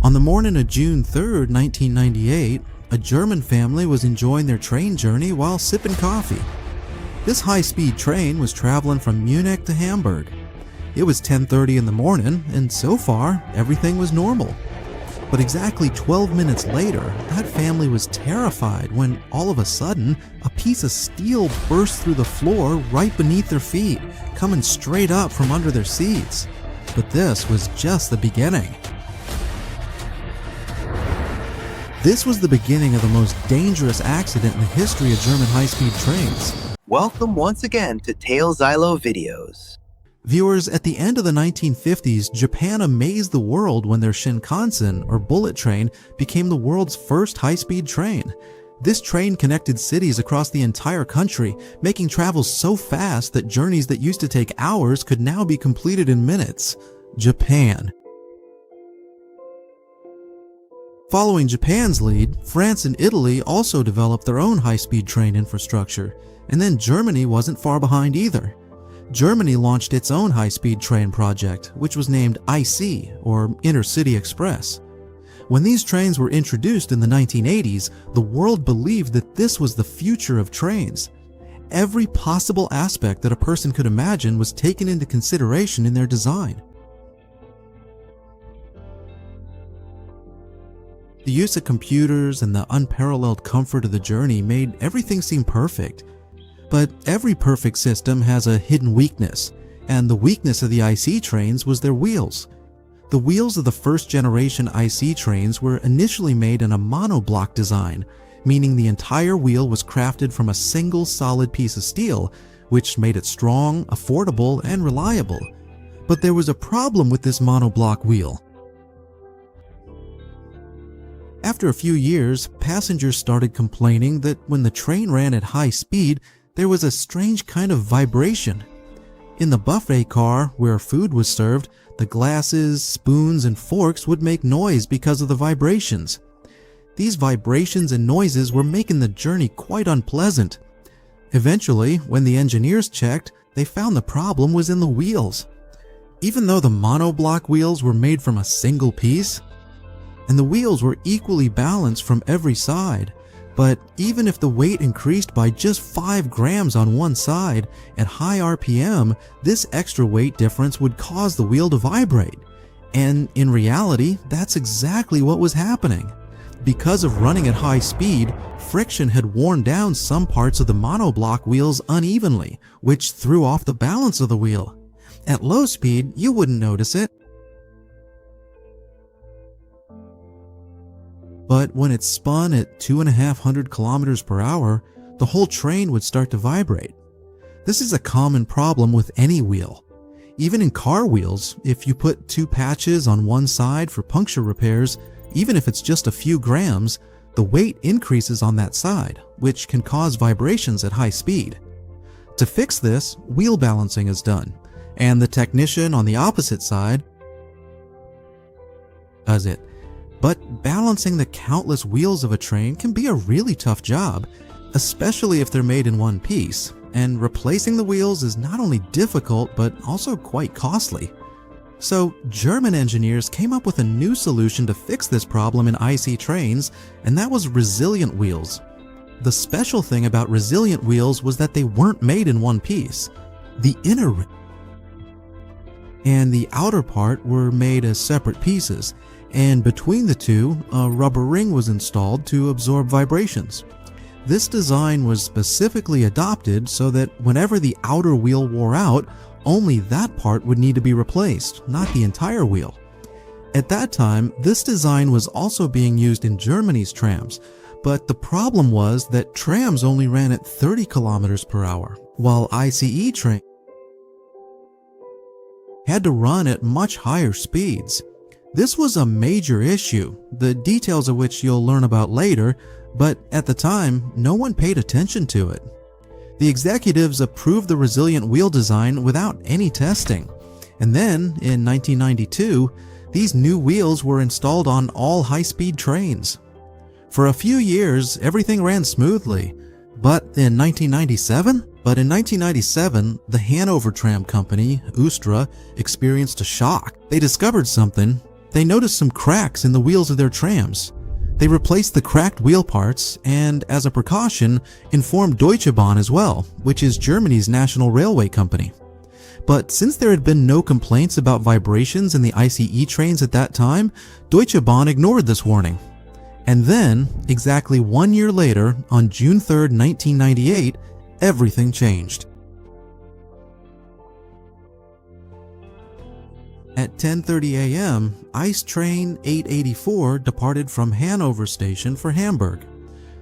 On the morning of June 3rd, 1998, a German family was enjoying their train journey while sipping coffee. This high-speed train was traveling from Munich to Hamburg. It was 10:30 in the morning, and so far, everything was normal. But exactly 12 minutes later, that family was terrified when all of a sudden, a piece of steel burst through the floor right beneath their feet, coming straight up from under their seats. But this was just the beginning. This was the beginning of the most dangerous accident in the history of German high-speed trains. Welcome once again to Zylo videos. Viewers, at the end of the 1950s, Japan amazed the world when their Shinkansen, or bullet train, became the world's first high-speed train. This train connected cities across the entire country, making travel so fast that journeys that used to take hours could now be completed in minutes. Japan. Following Japan's lead, France and Italy also developed their own high-speed train infrastructure, and then Germany wasn't far behind either. Germany launched its own high-speed train project, which was named IC, or Intercity Express. When these trains were introduced in the 1980s, the world believed that this was the future of trains. Every possible aspect that a person could imagine was taken into consideration in their design. The use of computers and the unparalleled comfort of the journey made everything seem perfect. But every perfect system has a hidden weakness, and the weakness of the IC trains was their wheels. The wheels of the first generation IC trains were initially made in a monoblock design, meaning the entire wheel was crafted from a single solid piece of steel, which made it strong, affordable, and reliable. But there was a problem with this monoblock wheel. After a few years, passengers started complaining that when the train ran at high speed, there was a strange kind of vibration. In the buffet car, where food was served, the glasses, spoons, and forks would make noise because of the vibrations. These vibrations and noises were making the journey quite unpleasant. Eventually, when the engineers checked, they found the problem was in the wheels. Even though the monoblock wheels were made from a single piece, and the wheels were equally balanced from every side, but even if the weight increased by just 5 grams on one side at high RPM, this extra weight difference would cause the wheel to vibrate. And in reality, that's exactly what was happening. Because of running at high speed, friction had worn down some parts of the monoblock wheels unevenly, which threw off the balance of the wheel. At low speed, you wouldn't notice it. But when it spun at 2,500 kilometers per hour, the whole train would start to vibrate. This is a common problem with any wheel. Even in car wheels, if you put 2 patches on one side for puncture repairs, even if it's just a few grams, the weight increases on that side, which can cause vibrations at high speed. To fix this, wheel balancing is done, and the technician on the opposite side does it. But balancing the countless wheels of a train can be a really tough job, especially if they're made in one piece, and replacing the wheels is not only difficult but also quite costly. So German engineers came up with a new solution to fix this problem in IC trains, and that was resilient wheels. The special thing about resilient wheels was that they weren't made in one piece. The inner and the outer part were made as separate pieces, and between the two, a rubber ring was installed to absorb vibrations. This design was specifically adopted so that whenever the outer wheel wore out, only that part would need to be replaced, not the entire wheel. At that time, this design was also being used in Germany's trams, but the problem was that trams only ran at 30 kilometers per hour, while ICE trains had to run at much higher speeds. This was a major issue, the details of which you'll learn about later, but at the time, no one paid attention to it. The executives approved the resilient wheel design without any testing, and then, in 1992, these new wheels were installed on all high-speed trains. For a few years, everything ran smoothly, but in 1997, the Hanover Tram Company, Ustra, experienced a shock. They discovered something. they noticed some cracks in the wheels of their trams. They replaced the cracked wheel parts and, as a precaution, informed Deutsche Bahn as well, which is Germany's national railway company. But since there had been no complaints about vibrations in the ICE trains at that time, Deutsche Bahn ignored this warning. And then, exactly 1 year later, on June 3, 1998, everything changed. At 10:30 a.m., ICE train 884 departed from Hanover Station for Hamburg.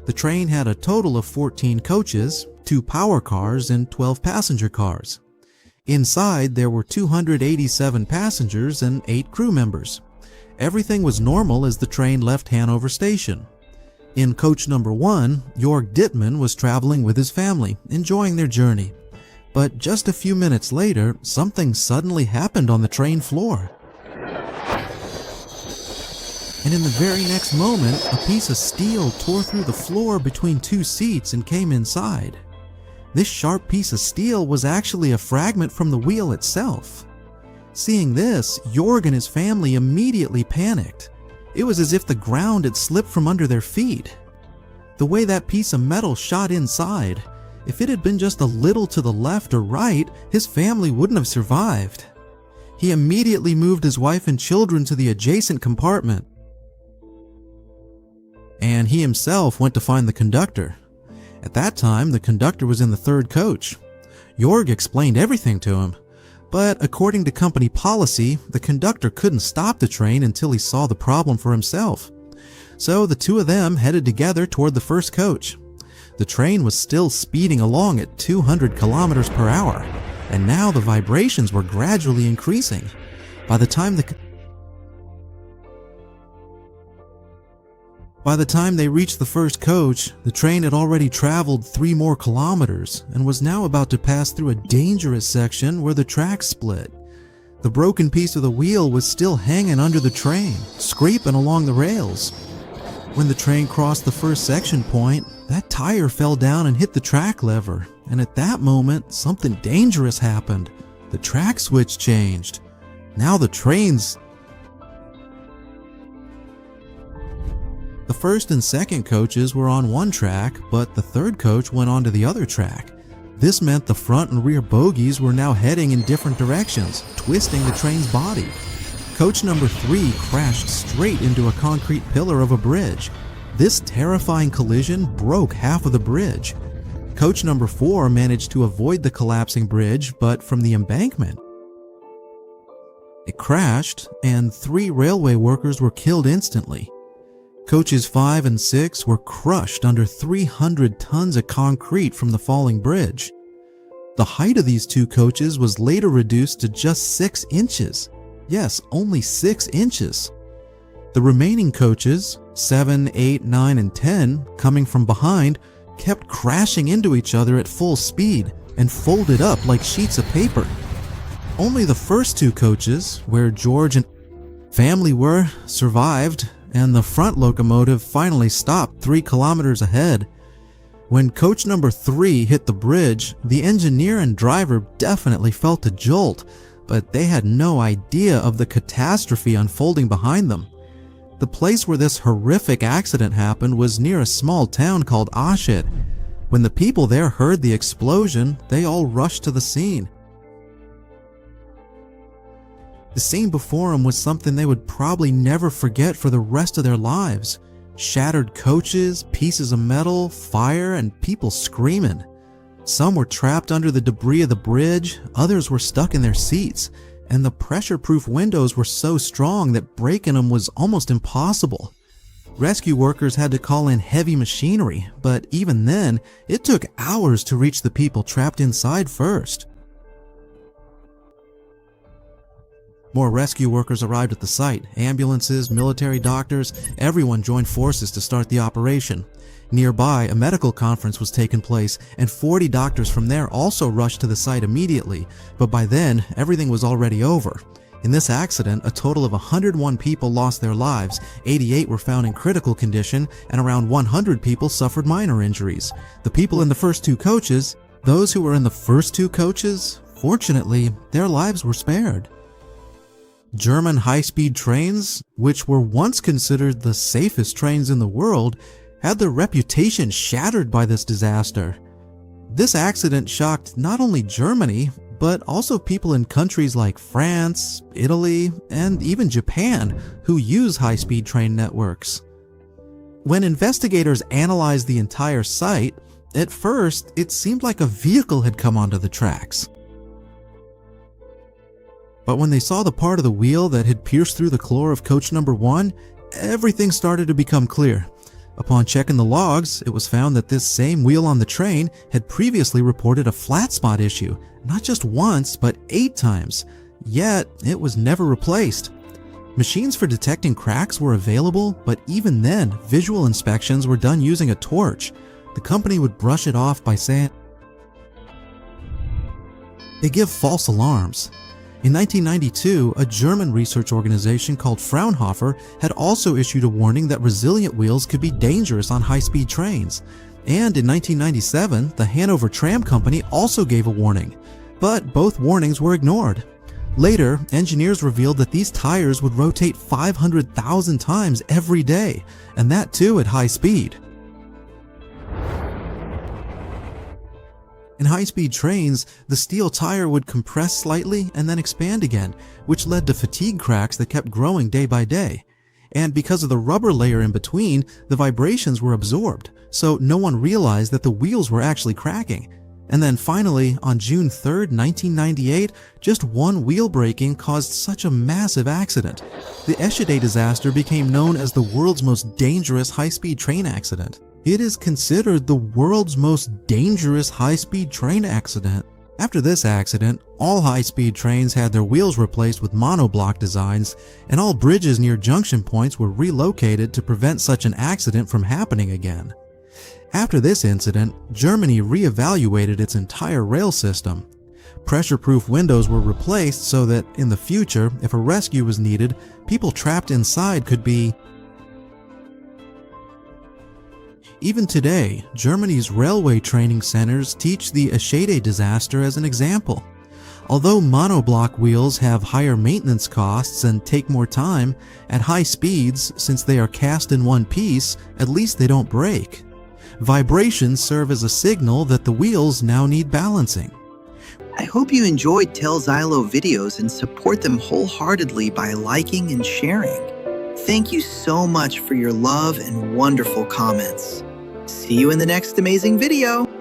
The train had a total of 14 coaches, 2 power cars, and 12 passenger cars. Inside, there were 287 passengers and 8 crew members. Everything was normal as the train left Hanover Station. In coach number 1, Jörg Dittmann was traveling with his family, enjoying their journey. But just a few minutes later, something suddenly happened on the train floor. And in the very next moment, a piece of steel tore through the floor between 2 seats and came inside. This sharp piece of steel was actually a fragment from the wheel itself. Seeing this, Jörg and his family immediately panicked. It was as if the ground had slipped from under their feet. The way that piece of metal shot inside, if it had been just a little to the left or right, his family wouldn't have survived. He immediately moved his wife and children to the adjacent compartment. And he himself went to find the conductor. At that time, the conductor was in the 3rd coach. Jörg explained everything to him. But according to company policy, the conductor couldn't stop the train until he saw the problem for himself. So the 2 of them headed together toward the 1st coach. The train was still speeding along at 200 kilometers per hour, and now the vibrations were gradually increasing. By the time they reached the 1st coach, the train had already traveled 3 more kilometers and was now about to pass through a dangerous section where the tracks split. The broken piece of the wheel was still hanging under the train, scraping along the rails. When the train crossed the 1st section point, that tire fell down and hit the track lever, and at that moment, something dangerous happened. The track switch changed. Now the 1st and 2nd coaches were on one track, but the 3rd coach went onto the other track. This meant the front and rear bogies were now heading in different directions, twisting the train's body. Coach number 3 crashed straight into a concrete pillar of a bridge. This terrifying collision broke half of the bridge. Coach number 4 managed to avoid the collapsing bridge, but from the embankment. It crashed, and 3 railway workers were killed instantly. Coaches 5 and 6 were crushed under 300 tons of concrete from the falling bridge. The height of these 2 coaches was later reduced to just 6 inches. Yes, only 6 inches. The remaining coaches, 7, 8, 9, and 10, coming from behind, kept crashing into each other at full speed and folded up like sheets of paper. Only the first 2 coaches, where George and family were, survived, and the front locomotive finally stopped 3 kilometers ahead. When coach number 3 hit the bridge, the engineer and driver definitely felt a jolt, but they had no idea of the catastrophe unfolding behind them. The place where this horrific accident happened was near a small town called Eschede. When the people there heard the explosion, they all rushed to the scene. The scene before them was something they would probably never forget for the rest of their lives. Shattered coaches, pieces of metal, fire, and people screaming. Some were trapped under the debris of the bridge, others were stuck in their seats, and the pressure-proof windows were so strong that breaking them was almost impossible. Rescue workers had to call in heavy machinery, but even then, it took hours to reach the people trapped inside first. More rescue workers arrived at the site. Ambulances, military doctors, everyone joined forces to start the operation. Nearby, a medical conference was taking place, and 40 doctors from there also rushed to the site immediately, but by then, everything was already over. In this accident, a total of 101 people lost their lives, 88 were found in critical condition, and around 100 people suffered minor injuries. The people in the first 2 coaches, those who were in the first 2 coaches, fortunately, their lives were spared. German high-speed trains, which were once considered the safest trains in the world, had their reputation shattered by this disaster. This accident shocked not only Germany, but also people in countries like France, Italy, and even Japan who use high-speed train networks. When investigators analyzed the entire site, at first it seemed like a vehicle had come onto the tracks. But when they saw the part of the wheel that had pierced through the floor of coach number 1, everything started to become clear. Upon checking the logs, it was found that this same wheel on the train had previously reported a flat spot issue, not just once, but 8 times. Yet, it was never replaced. Machines for detecting cracks were available, but even then, visual inspections were done using a torch. The company would brush it off by saying they give false alarms. In 1992, a German research organization called Fraunhofer had also issued a warning that resilient wheels could be dangerous on high-speed trains. And in 1997, the Hanover Tram Company also gave a warning, but both warnings were ignored. Later, engineers revealed that these tires would rotate 500,000 times every day, and that too at high speed. In high-speed trains, the steel tire would compress slightly and then expand again, which led to fatigue cracks that kept growing day by day. And because of the rubber layer in between, the vibrations were absorbed, so no one realized that the wheels were actually cracking. And then finally, on June 3, 1998, just one wheel breaking caused such a massive accident. The Eschede disaster became known as the world's most dangerous high-speed train accident. It is considered the world's most dangerous high-speed train accident. After this accident, all high-speed trains had their wheels replaced with monoblock designs, and all bridges near junction points were relocated to prevent such an accident from happening again. After this incident, Germany re-evaluated its entire rail system. Pressure-proof windows were replaced so that, in the future, if a rescue was needed, people trapped inside could be. Even today, Germany's railway training centers teach the Eschede disaster as an example. Although monoblock wheels have higher maintenance costs and take more time, at high speeds, since they are cast in one piece, at least they don't break. Vibrations serve as a signal that the wheels now need balancing. I hope you enjoyed Tell Zylo videos and support them wholeheartedly by liking and sharing. Thank you so much for your love and wonderful comments. See you in the next amazing video.